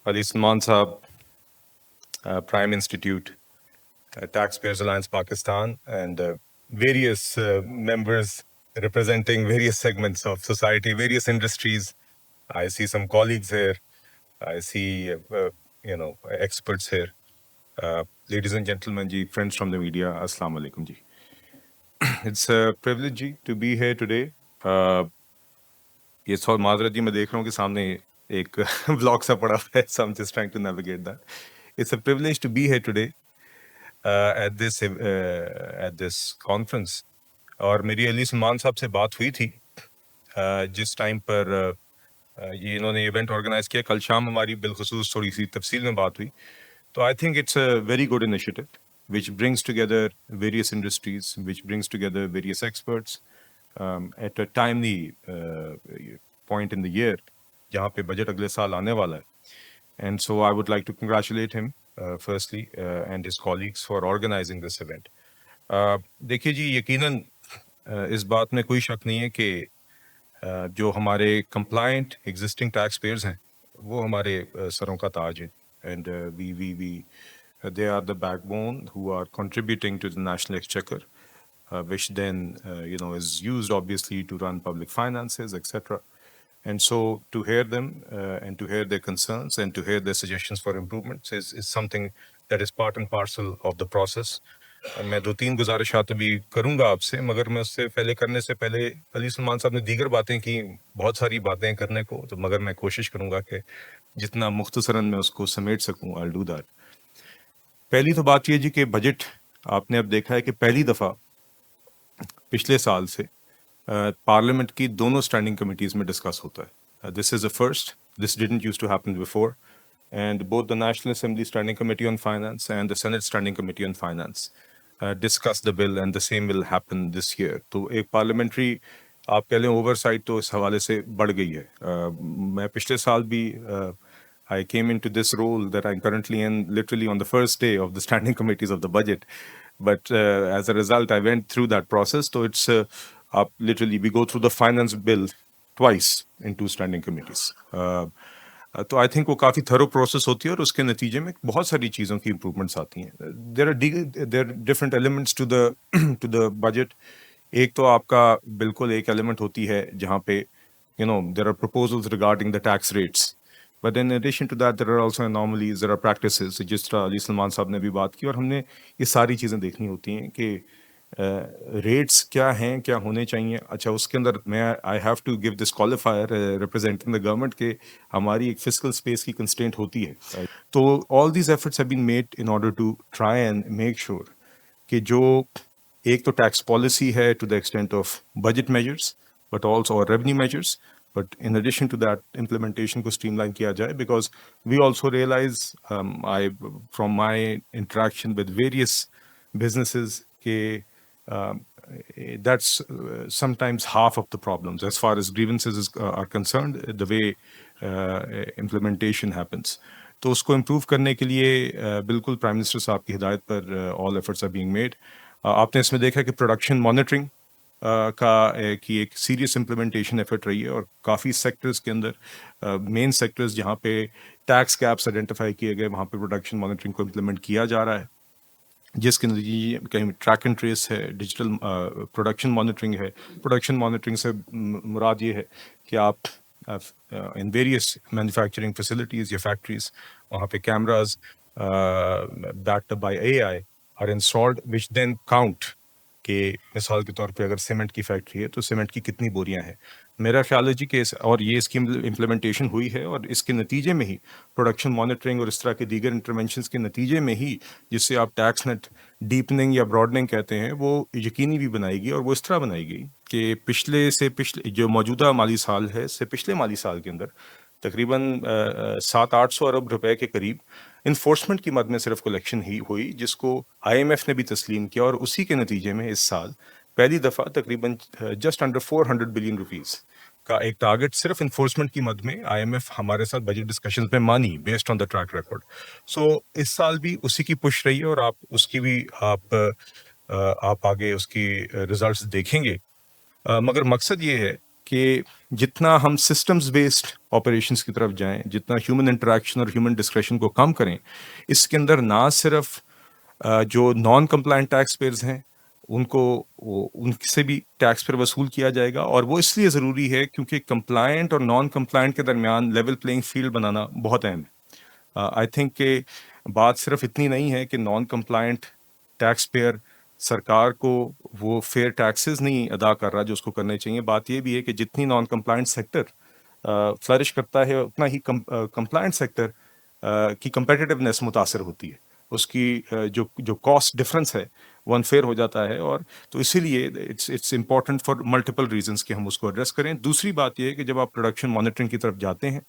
Ali Salman Saab, Prime Institute, Taxpayers Alliance Pakistan, and various members representing various segments of society, various industries. I see some colleagues here. I see, experts here. Ladies and gentlemen, ji, friends from the media, Assalamu alaikum ji. It's a privilege ji, to be here today. یہ سو معذرت جی میں دیکھ رہا ہوں کہ سامنے ایک blog سا پڑا ہوا ہے, so I'm just trying to navigate that. It's a privilege to be here today at this conference. اور میری علی سلمان صاحب سے بات ہوئی تھی جس ٹائم پر یہ انہوں نے ایونٹ آرگنائز کیا. کل شام ہماری بالخصوص تھوڑی سی تفصیل میں بات ہوئی. تو I think it's a very good initiative which brings together various industries, which brings together various experts at a timely point in the year جہاں پہ بجٹ اگلے سال آنے والا ہے. And so I would like to congratulate him firstly and his colleagues for organizing this event. دیکھیے جی, یقیناً اس بات میں کوئی شک نہیں ہے کہ جو ہمارے کمپلائنٹ ایگزسٹنگ ٹیکس پیئرز ہیں وہ ہمارے سروں کا تاج ہیں. And they are the backbone who are contributing to the national exchequer, which then is used obviously to run public finances, etc. And so to hear them and to hear their concerns and to hear their suggestions for improvements is something that is part and parcel of the process. میں 2-3 گزارشات بھی کروں گا آپ سے, مگر میں اس سے پہلے کرنے سے پہلے علی سلمان صاحب نے دیگر باتیں کی, بہت ساری باتیں کرنے کو, تو مگر میں کوشش کروں گا کہ جتنا مختصراً میں اس کو سمیٹ سکوں. I'll do that. پہلی تو بات یہ جی کہ بجٹ آپ نے اب دیکھا ہے کہ پہلی دفعہ پچھلے سال سے پارلیمنٹ کی دونوں اسٹینڈنگ کمیٹیز میں ڈسکس ہوتا ہے. This is a first, this didn't use to happen before, and both the national assembly standing committee on finance and the senate standing committee on finance discuss the bill and the same will happen this year. تو ایک parliamentary آپ کہہ لیں over site تو اس حوالے سے بڑھ گئی ہے. میں پچھلے سال بھی I came into this role that I'm currently in literally on the first day of the standing committees of the budget. But as a result, I went through that process. So it's literally we go through the finance bill twice in 2 standing committees. تو I think وہ کافی through process ہوتی ہے اور اس کے نتیجے میں بہت ساری چیزوں کی امپرومنٹس آتی ہیں. There are different elements to the budget. ایک تو آپ کا بالکل ایک ایلیمنٹ ہوتی ہے جہاں پہ there are proposals regarding the tax rates. But in addition to that, there are also anomalies, there are practices, جس طرح علی سلمان صاحب نے بھی بات کی, اور ہم نے یہ ساری چیزیں دیکھنی ہوتی ہیں کہ ریٹس کیا ہیں, کیا ہونے چاہیے. اچھا, اس کے اندر میں I have to give this qualifier representing the government کہ ہماری ایک فسکل اسپیس کی کنسٹرینٹ ہوتی ہے. تو all these efforts have been made in order to try and make sure کہ جو ایک تو ٹیکس پالیسی ہے to the extent of budget measures but also اور revenue measures, but in addition to that implementation کو streamline کیا جائے, because we also realize from my interaction with various businesses کہ that's sometimes half of the problems as far as grievances are concerned, the way implementation happens. تو اس کو improve کرنے کے لیے بالکل پرائم منسٹر صاحب کی ہدایت پر all efforts are being made. آپ نے اس میں دیکھا کہ پروڈکشن مانیٹرنگ کی ایک سیریس امپلیمنٹیشن ایفرٹ رہی ہے, اور کافی سیکٹرز کے اندر مین سیکٹرز جہاں پہ ٹیکس گیپس آئیڈینٹیفائی کیے گئے وہاں پہ پروڈکشن مانیٹرنگ کو امپلیمنٹ کیا جا رہا ہے, جس کے نتیجے کہیں ٹریک اینڈ ٹریس ہے, ڈیجیٹل پروڈکشن مانیٹرنگ ہے. پروڈکشن مانیٹرنگ سے مراد یہ ہے کہ آپ ان ویریس مینوفیکچرنگ فیسلٹیز یا فیکٹریز وہاں پہ cameras backed by AI are installed which then count کہ مثال کے طور پہ اگر سیمنٹ کی فیکٹری ہے تو سیمنٹ کی کتنی بوریاں ہیں. میرا خیال ہے جی کہ اور یہ اس کی امپلیمنٹیشن ہوئی ہے, اور اس کے نتیجے میں ہی پروڈکشن مانیٹرنگ اور اس طرح کے دیگر انٹرونشنس کے نتیجے میں ہی جس سے آپ ٹیکس نیٹ ڈیپننگ یا براڈننگ کہتے ہیں وہ یقینی بھی بنائی گئی, اور وہ اس طرح بنائی گئی کہ پچھلے جو موجودہ مالی سال ہے سے پچھلے مالی سال کے اندر تقریباً 700-800 ارب روپے کے قریب انفورسمنٹ کی مد میں صرف کلیکشن ہی ہوئی, جس کو IMF نے بھی تسلیم کیا, اور اسی کے نتیجے میں اس سال پہلی دفعہ تقریباً جسٹ انڈر 400 بلین روپیز کا ایک ٹارگٹ صرف انفورسمنٹ کی مد میں IMF ہمارے ساتھ بجٹ ڈسکشنز میں مانی based on the track record. So اس سال بھی اسی کی پش رہی ہے, اور آپ اس کی بھی آپ آگے اس کی ریزلٹس دیکھیں گے. مگر مقصد یہ ہے کہ جتنا ہم سسٹمز بیسڈ آپریشنس کی طرف جائیں، جتنا ہیومن انٹریکشن اور ہیومن ڈسکریشن کو کم کریں، اس کے اندر نہ صرف جو نان کمپلائنٹ ٹیکس پیئرز ہیں ان کو ان سے بھی ٹیکس پر وصول کیا جائے گا، اور وہ اس لیے ضروری ہے کیونکہ کمپلائنٹ اور نان کمپلائنٹ کے درمیان لیول پلینگ فیلڈ بنانا بہت اہم ہے۔ آئی تھنک کہ بات صرف اتنی نہیں ہے کہ نان کمپلائنٹ ٹیکس پیئر سرکار کو وہ فیئر ٹیکسز نہیں ادا کر رہا جو اس کو کرنے چاہیے، بات یہ بھی ہے کہ جتنی نان کمپلائنٹ سیکٹر فلرش کرتا ہے اتنا ہی کمپلائنٹ سیکٹر کی کمپیٹیونیس متاثر ہوتی ہے، اس کی جو کاسٹ ڈفرنس ہے وہ انفیئر ہو جاتا ہے، اور تو اسی لیے it's important for multiple reasons کہ ہم اس کو ایڈریس کریں۔ دوسری بات یہ ہے کہ جب آپ پروڈکشن مانیٹرنگ کی طرف جاتے ہیں،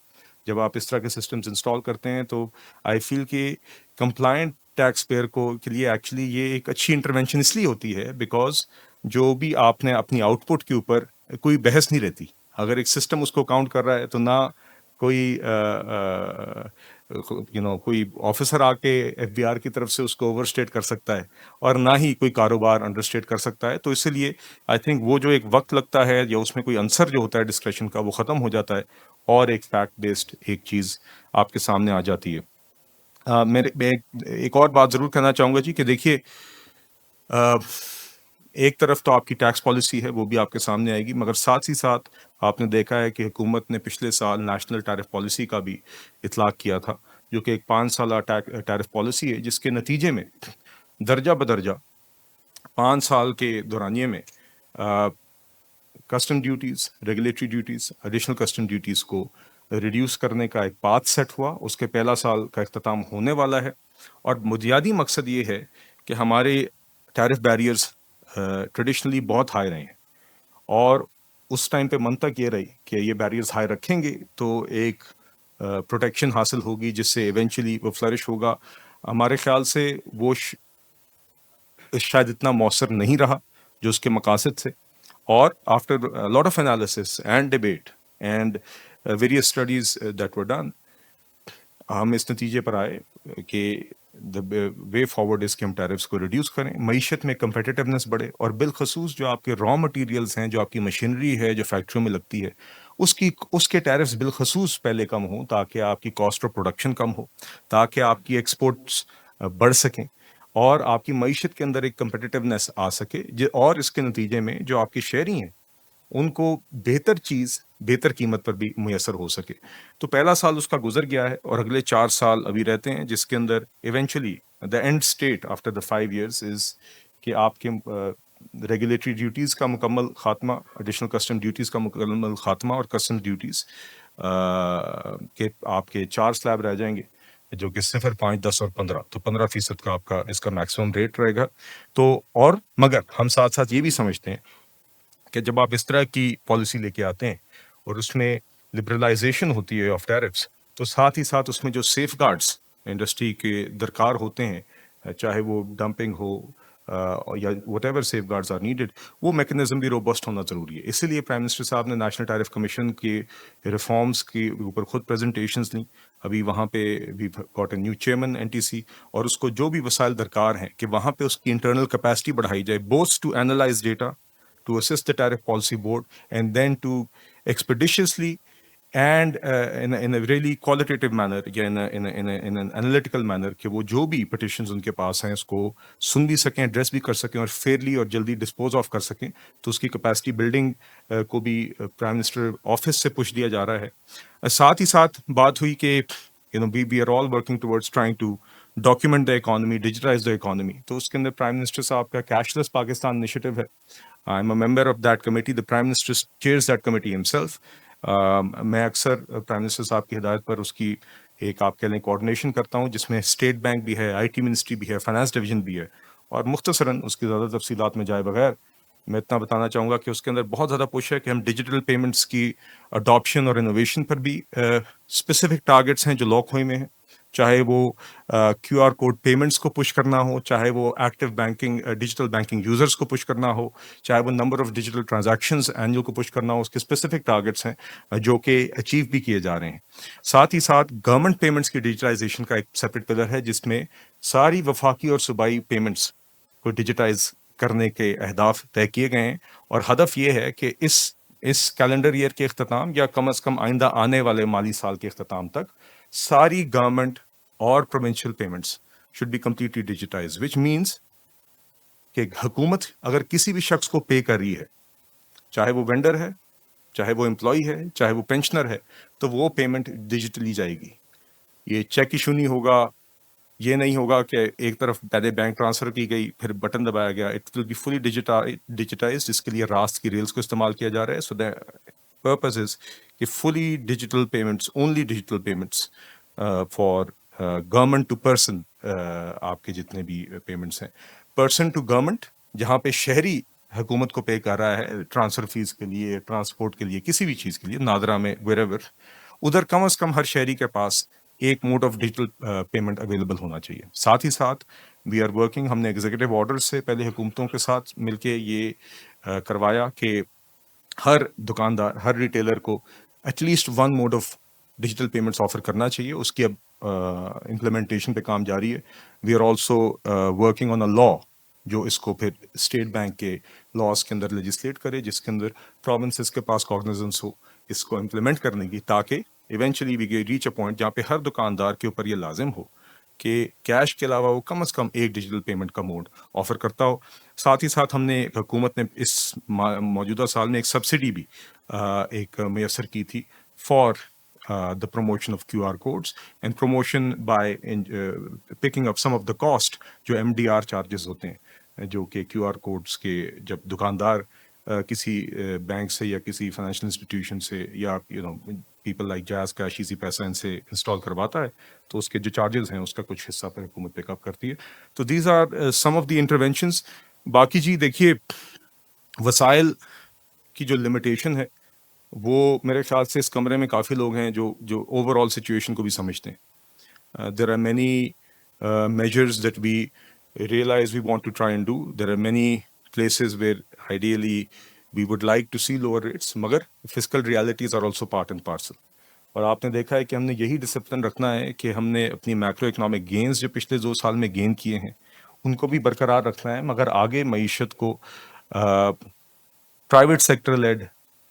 جب آپ اس طرح کے سسٹمز انسٹال کرتے ہیں، تو آئی فیل کہ کمپلائنٹ ٹیکس پیئر کو کے لیے ایکچولی یہ ایک اچھی انٹروینشن اس لیے ہوتی ہے بیکاز جو بھی آپ نے اپنی آؤٹ پٹ کے اوپر کوئی بحث نہیں رہتی، اگر ایک سسٹم اس کو کاؤنٹ کر رہا ہے تو نہ کوئی کوئی آفیسر آ کے ایف بی آر کی طرف سے اس کو اوور اسٹیٹ کر سکتا ہے، اور نہ ہی کوئی کاروبار انڈر اسٹیٹ کر سکتا ہے، تو اسی لیے آئی تھنک وہ جو ایک وقت لگتا ہے یا اس میں کوئی عنصر جو ہوتا ہے ڈسکریشن کا وہ ختم ہو جاتا ہے، اور ایک فیکٹ بیسڈ ایک چیز آپ کے سامنے آ جاتی ہے۔ میں ایک اور بات ضرور کہنا چاہوں گا جی کہ دیکھیے، ایک طرف تو آپ کی ٹیکس پالیسی ہے وہ بھی آپ کے سامنے آئے گی، مگر ساتھ ہی ساتھ آپ نے دیکھا ہے کہ حکومت نے پچھلے سال نیشنل ٹیرف پالیسی کا بھی اطلاق کیا تھا، جو کہ ایک 5 سالہ ٹیرف پالیسی ہے، جس کے نتیجے میں درجہ بدرجہ 5 سال کے دورانیے میں custom duties, regulatory duties, additional custom duties کو ریڈیوس کرنے کا ایک پاتھ سیٹ ہوا، اس کے پہلا سال کا اختتام ہونے والا ہے، اور بنیادی مقصد یہ ہے کہ ہمارے ٹیرف بیریئرز ٹریڈیشنلی بہت ہائی رہے ہیں، اور اس ٹائم پہ منطق یہ رہی کہ یہ بیریئرز ہائی رکھیں گے تو ایک پروٹیکشن حاصل ہوگی جس سے ایونچولی وہ فلرش ہوگا۔ ہمارے خیال سے وہ شاید اتنا مؤثر نہیں رہا جو اس کے مقاصد سے، اور after lot of analysis and debate and various studies that were done, ہم اس نتیجے پر آئے کہ دا وے فارورڈ اس کے ہم ٹیرفس کو ریڈیوس کریں، معیشت میں کمپیٹیونیس بڑھے، اور بالخصوص جو آپ کے را مٹیریلز ہیں، جو آپ کی مشینری ہے جو فیکٹریوں میں لگتی ہے، اس کے ٹیرفس بالخصوص پہلے کم ہوں، تاکہ آپ کی کاسٹ آف پروڈکشن کم ہو، تاکہ آپ کی ایکسپورٹس بڑھ سکیں، اور آپ کی معیشت کے اندر ایک کمپیٹیونیس آ سکے، اور اس کے نتیجے میں جو آپ کی شہری ہیں ان کو بہتر چیز بہتر قیمت پر بھی میسر ہو سکے۔ تو پہلا سال اس کا گزر گیا ہے، اور اگلے 4 سال ابھی رہتے ہیں، جس کے اندر eventually the end state after the 5 years is کہ آپ کے ریگولیٹری ڈیوٹیز کا مکمل خاتمہ، ایڈیشنل کسٹم ڈیوٹیز کا مکمل خاتمہ، اور کسٹم ڈیوٹیز کے آپ کے 4 سلیب رہ جائیں گے، جو کہ 0، 5، 10 اور 15، تو 15% کا آپ کا اس کا میکسیمم ریٹ رہے گا۔ تو اور مگر ہم ساتھ ساتھ یہ بھی سمجھتے ہیں کہ جب آپ اس طرح کی پالیسی لے کے آتے ہیں اور اس میں لبرلائزیشن ہوتی ہے آف ٹیرفس، تو ساتھ ہی ساتھ اس میں جو سیف گارڈز انڈسٹری کے درکار ہوتے ہیں، چاہے وہ ڈمپنگ ہو یا whatever safeguards are needed, وہ میکنزم بھی روبسٹ ہونا ضروری ہے۔ اسی لیے پرائم منسٹر صاحب نے نیشنل ٹیرف کمیشن کے ریفارمز کے اوپر خود پریزنٹیشنز لیں، ابھی وہاں پہ بھی got a new chairman NTC، اور اس کو جو بھی وسائل درکار ہیں کہ وہاں پہ اس کی انٹرنل کیپیسٹی بڑھائی جائے، both to analyse data, to assist the tariff policy board, and then to expeditiously and in a really qualitative manner یا in an analytical manner کہ وہ جو بھی petitions ان کے پاس ہیں اس کو سن بھی سکیں، ایڈریس بھی کر سکیں، اور فیئرلی اور جلدی ڈسپوز آف کر سکیں، تو اس کی کیپیسٹی بلڈنگ کو بھی پرائم منسٹر آفس سے پش دیا جا رہا ہے۔ ساتھ ہی ساتھ بات ہوئی کہ we are all working towards trying to document the economy, digitize the economy، تو اس کے اندر پرائم منسٹر صاحب کا کیش لیس پاکستان انیشیٹو ہے۔ I am a member of that committee. The Prime Minister chairs that committee himself. میں اکثر prime minister صاحب کی ہدایت پر اس کی ایک آپ کہہ لیں کوآرڈینیشن کرتا ہوں، جس میں اسٹیٹ بینک بھی ہے، IT منسٹری بھی ہے، فائنانس ڈویژن بھی ہے، اور مختصراً اس کی زیادہ تفصیلات میں جائے بغیر میں اتنا بتانا چاہوں گا کہ اس کے اندر بہت زیادہ پوش ہے کہ ہم ڈیجیٹل پیمنٹس کی اڈاپشن اور انوویشن پر بھی اسپیسیفک ٹارگیٹس ہیں جو لاک ہوئے میں ہیں، چاہے وہ QR کوڈ پیمنٹس کو پش کرنا ہو، چاہے وہ active banking digital banking users کو پش کرنا ہو، چاہے وہ number of digital transactions annual کو پش کرنا ہو، اس کے اسپیسیفک ٹارگیٹس ہیں جو کہ اچیو بھی کیے جا رہے ہیں۔ ساتھ ہی ساتھ گورنمنٹ پیمنٹس کی ڈیجیٹائزیشن کا ایک سیپریٹ پلر ہے، جس میں ساری وفاقی اور صوبائی پیمنٹس کو ڈیجیٹائز کرنے کے اہداف طے کیے گئے ہیں، اور ہدف یہ ہے کہ اس اس کیلنڈر ایئر کے اختتام یا کم از کم آئندہ آنے والے مالی سال کے اختتام تک ساری گورنمنٹ اور provincial payments should be completely digitise, which means کہ حکومت اگر کسی بھی شخص کو پے کر رہی ہے، چاہے وہ وینڈر ہے، چاہے وہ امپلائی ہے، چاہے وہ پینشنر ہے، تو وہ پیمنٹ ڈیجیٹلی جائے گی. یہ چیک ایشو نہیں ہوگا، یہ نہیں ہوگا کہ ایک طرف پہلے بینک ٹرانسفر کی گئی پھر بٹن دبایا گیا. It will be fully digitise, جس کے لیے راست کی ریلز کو استعمال کیا جا رہا ہے. سو دا پرپز از کہ fully digital payments, only digital payments for government to person. آپ کے جتنے بھی پیمنٹس ہیں پرسن ٹو گورنمنٹ، جہاں پہ شہری حکومت کو پے کر رہا ہے ٹرانسفر فیس کے لیے، ٹرانسپورٹ کے لیے، کسی بھی چیز کے لیے، نادرا میں ویریور، ادھر کم از کم ہر شہری کے پاس ایک mode of digital payment available ہونا چاہیے. ساتھ ہی ساتھ وی آر ورکنگ، ہم نے ایگزیکٹو آرڈر سے پہلے حکومتوں کے ساتھ مل کے یہ کروایا کہ ہر دکاندار، ہر ریٹیلر کو at least one mode of digital payments offer کرنا چاہیے. اس کی اب امپلیمنٹیشن پہ کام جاری ہے. We are also working on a law جو اس کو پھر اسٹیٹ بینک کے لاس کے اندر لیجسلیٹ کرے، جس کے اندر پروونسز کے پاس کاگنیزنس ہو اس کو امپلیمنٹ کرنے کی، تاکہ eventually we reach a point جہاں پہ ہر دکاندار کے اوپر یہ لازم ہو کہ کیش کے علاوہ وہ کم از کم ایک ڈیجیٹل پیمنٹ کا موڈ آفر کرتا ہو. ساتھ ہی ساتھ ہم نے، حکومت نے اس موجودہ سال میں ایک سبسڈی بھی ایک میسر کی تھی for the promotion of QR codes and promotion by picking up some of the cost جو MDR charges ہوتے ہیں، جو کہ QR codes کے جب دکاندار کسی بینک سے یا کسی فائنینشیل انسٹیٹیوشن سے یا پیپل لائک جیز کیش، ایزی پیسہ، ان سے انسٹال کرواتا ہے تو اس کے جو چارجز ہیں اس کا کچھ حصہ پہ حکومت پک اپ کرتی ہے. تو these are some of the interventions. باقی جی دیکھیے، وسائل کی جو لمیٹیشن ہے وہ میرے خیال سے اس کمرے میں کافی لوگ ہیں جو اوور آل سچویشن کو بھی سمجھتے ہیں. There are many measures that we realize we want to try and do. There are many places where ideally we would like to see lower rates, مگر physical realities are also part and parcel. اور آپ نے دیکھا ہے کہ ہم نے یہی ڈسپلن رکھنا ہے کہ ہم نے اپنی میکرو اکنامک گینز جو پچھلے 2 سال میں گین کیے ہیں ان کو بھی برقرار رکھنا ہے، مگر آگے معیشت کو private sector lead,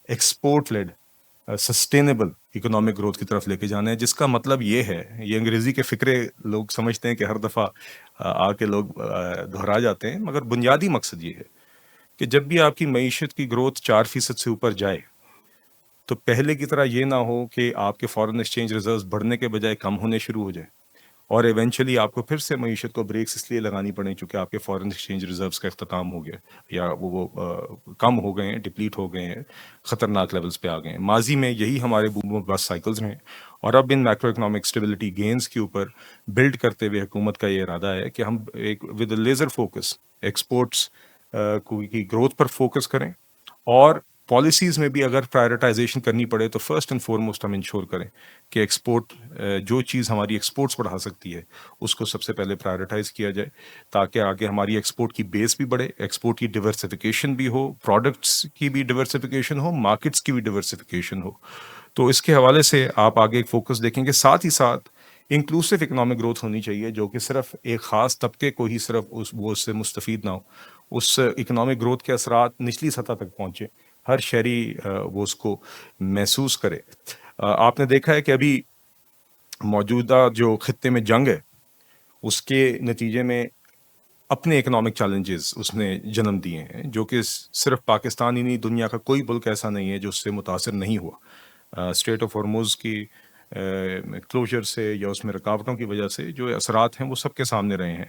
export led, sustainable economic growth کی طرف لے کے جانا ہے. جس کا مطلب یہ ہے، یہ انگریزی کے فقرے لوگ سمجھتے ہیں کہ ہر دفعہ آ کے لوگ دہرا جاتے ہیں، مگر بنیادی مقصد یہ ہے کہ جب بھی آپ کی معیشت کی گروتھ 4% سے اوپر جائے تو پہلے کی طرح یہ نہ ہو کہ آپ کے فارن ایکسچینج ریزروز بڑھنے کے بجائے کم ہونے شروع ہو جائیں اور ایونچولی آپ کو پھر سے معیشت کو بریکس اس لیے لگانی پڑیں چونکہ آپ کے فارن ایکسچینج ریزروز کا اختتام ہو گیا یا وہ کم ہو گئے ہیں، ڈپلیٹ ہو گئے ہیں، خطرناک لیولز پہ آ گئے ہیں. ماضی میں یہی ہمارے بوم و بس سائیکلز ہیں، اور اب ان میکرو اکنامک اسٹیبلٹی گینز کے اوپر بلڈ کرتے ہوئے حکومت کا یہ ارادہ ہے کہ ہم ایک ود لیزر فوکس ایکسپورٹس کی گروتھ پر فوکس کریں، اور پالیسیز میں بھی اگر پرائرٹائزیشن کرنی پڑے تو فرسٹ اینڈ فارموسٹ ہم انشور کریں کہ ایکسپورٹ، جو چیز ہماری ایکسپورٹس بڑھا سکتی ہے اس کو سب سے پہلے پرائرٹائز کیا جائے، تاکہ آگے ہماری ایکسپورٹ کی بیس بھی بڑھے، ایکسپورٹ کی ڈیورسفیکیشن بھی ہو، پروڈکٹس کی بھی ڈیورسفیکیشن ہو، مارکیٹس کی بھی ڈیورسفیکیشن ہو. تو اس کے حوالے سے آپ آگے ایک فوکس دیکھیں گے. ساتھ ہی ساتھ انکلوسیو اکنامک گروتھ ہونی چاہیے، جو کہ صرف ایک خاص طبقے کو ہی صرف وہ اس سے مستفید نہ ہو. اس اکنامک گروتھ کے اثرات نچلی سطح تک پہنچے، ہر شہری وہ اس کو محسوس کرے. آپ نے دیکھا ہے کہ ابھی موجودہ جو خطے میں جنگ ہے اس کے نتیجے میں اپنے اکنامک چیلنجز اس نے جنم دیے ہیں، جو کہ صرف پاکستان ہی نہیں، دنیا کا کوئی ملک ایسا نہیں ہے جو اس سے متاثر نہیں ہوا. اسٹریٹ آف ہارموز کی کلوجر سے یا اس میں رکاوٹوں کی وجہ سے جو اثرات ہیں وہ سب کے سامنے رہے ہیں،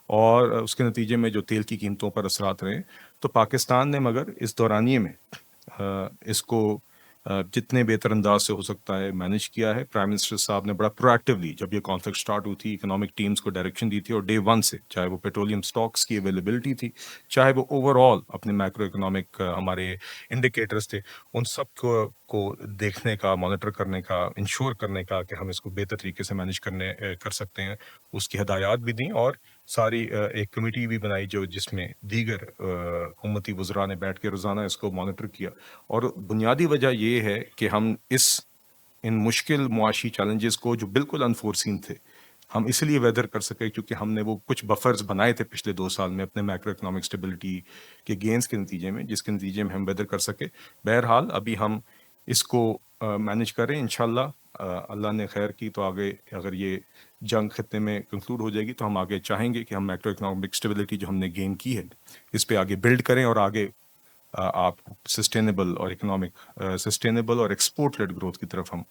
اور اس کے نتیجے میں جو تیل کی قیمتوں پر اثرات رہے. تو پاکستان نے مگر اس دورانیے میں اس کو جتنے بہتر انداز سے ہو سکتا ہے مینیج کیا ہے. پرائم منسٹر صاحب نے بڑا پروایکٹیولی جب یہ کانفلکٹ سٹارٹ ہوئی تھی اکنامک ٹیمز کو ڈائریکشن دی تھی، اور ڈے 1 سے چاہے وہ پیٹرولیم سٹاکس کی اویلیبلٹی تھی، چاہے وہ اوور آل اپنے میکرو اکنامک ہمارے انڈیکیٹرز تھے، ان سب کو دیکھنے کا، مانیٹر کرنے کا، انشور کرنے کا کہ ہم اس کو بہتر طریقے سے مینیج کر سکتے ہیں، اس کی ہدایات بھی دیں. اور ساری ایک کمیٹی بھی بنائی جس میں دیگر حکومتی وزراء نے بیٹھ کے روزانہ اس کو مانیٹر کیا. اور بنیادی وجہ یہ ہے کہ ہم ان مشکل معاشی چیلنجز کو جو بالکل انفورسین تھے، ہم اس لیے ویدر کر سکے کیونکہ ہم نے وہ کچھ بفرز بنائے تھے پچھلے 2 سال میں اپنے میکرو اکنامک اسٹیبلٹی کے گینز کے نتیجے میں، جس کے نتیجے میں ہم ویدر کر سکے. بہرحال ابھی ہم اس کو مینیج کریں انشاءاللہ. اللہ نے خیر کی تو آگے اگر یہ جنگ خطے میں کنکلوڈ ہو جائے گی تو ہم آگے چاہیں گے کہ ہم میکرو اکنامک اسٹیبلٹی جو ہم نے گین کی ہے اس پہ آگے بلڈ کریں اور آگے آپ سسٹینیبل اور اکنامک سسٹینیبل اور ایکسپورٹ لیڈ گروتھ کی طرف ہم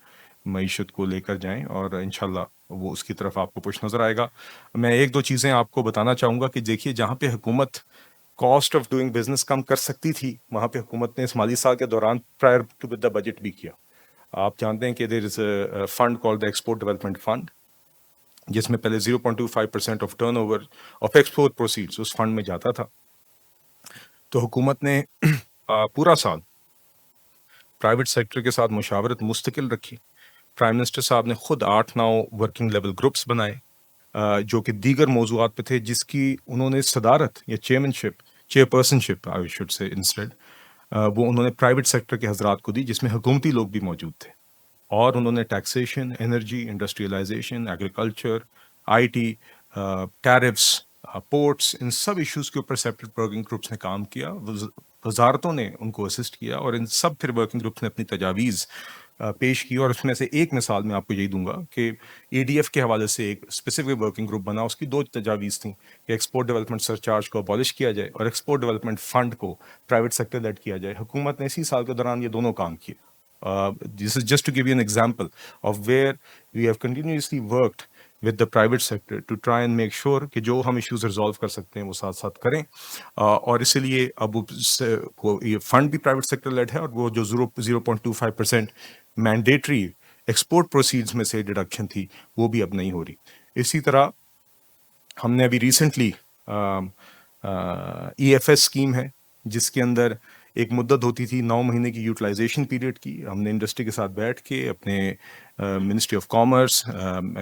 معیشت کو لے کر جائیں اور انشاءاللہ وہ اس کی طرف آپ کو پش نظر آئے گا. میں 1-2 چیزیں آپ کو بتانا چاہوں گا کہ دیکھیے جہاں پہ حکومت کاسٹ آف ڈوئنگ بزنس کم کر سکتی تھی وہاں پہ حکومت نے اس مالی سال کے دوران پرائر ٹو دا بجٹ بھی کیا. آپ جانتے ہیں کہ there is a fund called the export development fund جس میں پہلے 0.25% of turnover of export proceeds اس فنڈ میں جاتا تھا. تو حکومت نے پورا سال پرائیویٹ سیکٹر کے ساتھ مشاورت مستقل رکھی. پرائم منسٹر صاحب نے خود 8-9 ورکنگ لیول گروپس بنائے جو کہ دیگر موضوعات پہ تھے جس کی انہوں نے صدارت یا chairperson ship I should say instead وہ انہوں نے پرائیویٹ سیکٹر کے حضرات کو دی جس میں حکومتی لوگ بھی موجود تھے. اور انہوں نے taxation, energy, industrialisation, agriculture, I T, tariffs, ports, ان سب ایشوز کے اوپر سیپریٹ ورکنگ گروپس نے کام کیا. وزارتوں نے ان کو اسسٹ کیا اور ان سب پھر ورکنگ گروپس نے اپنی تجاویز پیش کی. اور اس میں سے ایک مثال میں آپ کو یہی دوں گا کہ اے ڈی ایف کے حوالے سے ایک اسپیسیفک ورکنگ گروپ بنا. اس کی 2 تجاویز تھیں کہ ایکسپورٹ ڈیولپمنٹ سرچارج کو ابالش کیا جائے اور ایکسپورٹ ڈیولپمنٹ فنڈ کو پرائیویٹ سیکٹر لیڈ کیا جائے. حکومت نے اسی سال کے دوران یہ دونوں کام کیے. This is just to give you an example of where we have continuously worked with the private sector to try and make sure کہ جو ہم ایشوز ریزالو کر سکتے ہیں وہ ساتھ ساتھ کریں. اور اسی لیے اب یہ فنڈ بھی پرائیویٹ سیکٹر لیڈ ہے اور وہ جو 0.25% مینڈیٹری ایکسپورٹ پروسیڈز میں سے ڈیڈکشن تھی وہ بھی اب نہیں ہو رہی. اسی طرح ہم نے ابھی recently E F S scheme ہے جس کے اندر ایک مدت ہوتی تھی 9 مہینے کی یوٹیلائزیشن پیریڈ کی. ہم نے انڈسٹری کے ساتھ بیٹھ کے اپنے منسٹری آف کامرس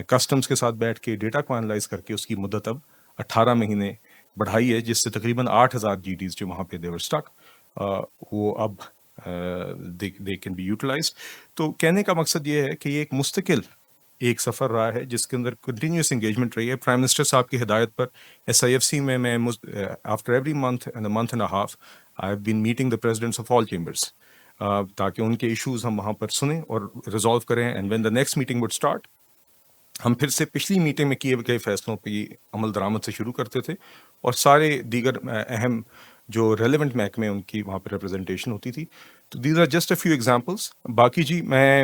کسٹمز کے ساتھ بیٹھ کے ڈیٹا کو انالائز کر کے اس کی مدت اب 18 مہینے بڑھائی ہے جس سے تقریباً 8,000 جی ڈیز جو وہاں پہ دیور اسٹک وہ اب دے کین بی یوٹیلائزڈ. تو کہنے کا مقصد یہ ہے کہ یہ ایک مستقل ایک سفر رہا ہے جس کے اندر کنٹینیوس انگیجمنٹ رہی ہے. پرائم منسٹر صاحب کی ہدایت پر ایس آئی ایف سی میں after every month and a half I have been meeting the presidents of all chambers تاکہ ان کے ایشوز ہم وہاں پر سنیں اور ریزالو کریں. And when the next meeting would start ہم پھر سے پچھلی میٹنگ میں کیے گئے فیصلوں پہ عمل درآمد سے شروع کرتے تھے اور سارے دیگر اہم جو ریلیونٹ محکمے ان کی وہاں پہ ریپرزنٹیشن ہوتی تھی. تو these are just a few examples. باقی جی میں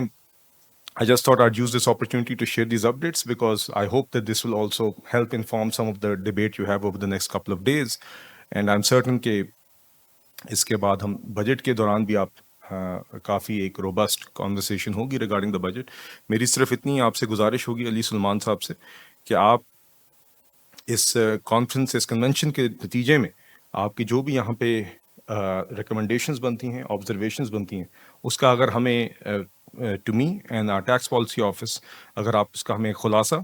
I just thought I'd use this opportunity to share these updates because I hope that this will also help inform some of the debate you have over the next couple of days. And I'm certain کہ اس کے بعد ہم budget کے دوران بھی آپ کافی ایک robust conversation ہوگی ریگارڈنگ دا بجٹ. میری صرف اتنی آپ سے گزارش ہوگی علی سلمان صاحب سے کہ آپ اس کانفرنس اس کنونشن کے نتیجے میں آپ کی جو بھی یہاں پہ ریکمنڈیشنز بنتی ہیں آبزرویشنز بنتی ہیں اس کا اگر ہمیں to me and our tax policy office اگر آپ اس کا ہمیں خلاصہ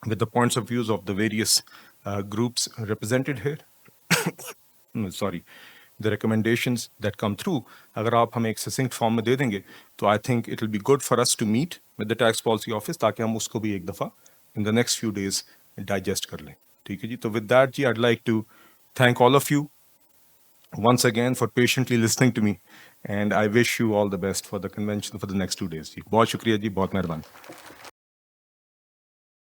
with the points of views of the various groups represented here sorry the recommendations that come through اگر آپ ہمیں ایک سسنکٹ فارم میں دے دیں گے تو I think it will be good for us to meet with the tax policy office تاکہ ہم اس کو بھی ایک دفعہ in the next few days digest کر لیں. ٹھیک ہے جی. تو ود دیٹ جی I like to thank all of you once again for patiently listening to me and I wish you all the best for the convention for the next 2 days. جی بہت شکریہ جی, بہت مہربانی.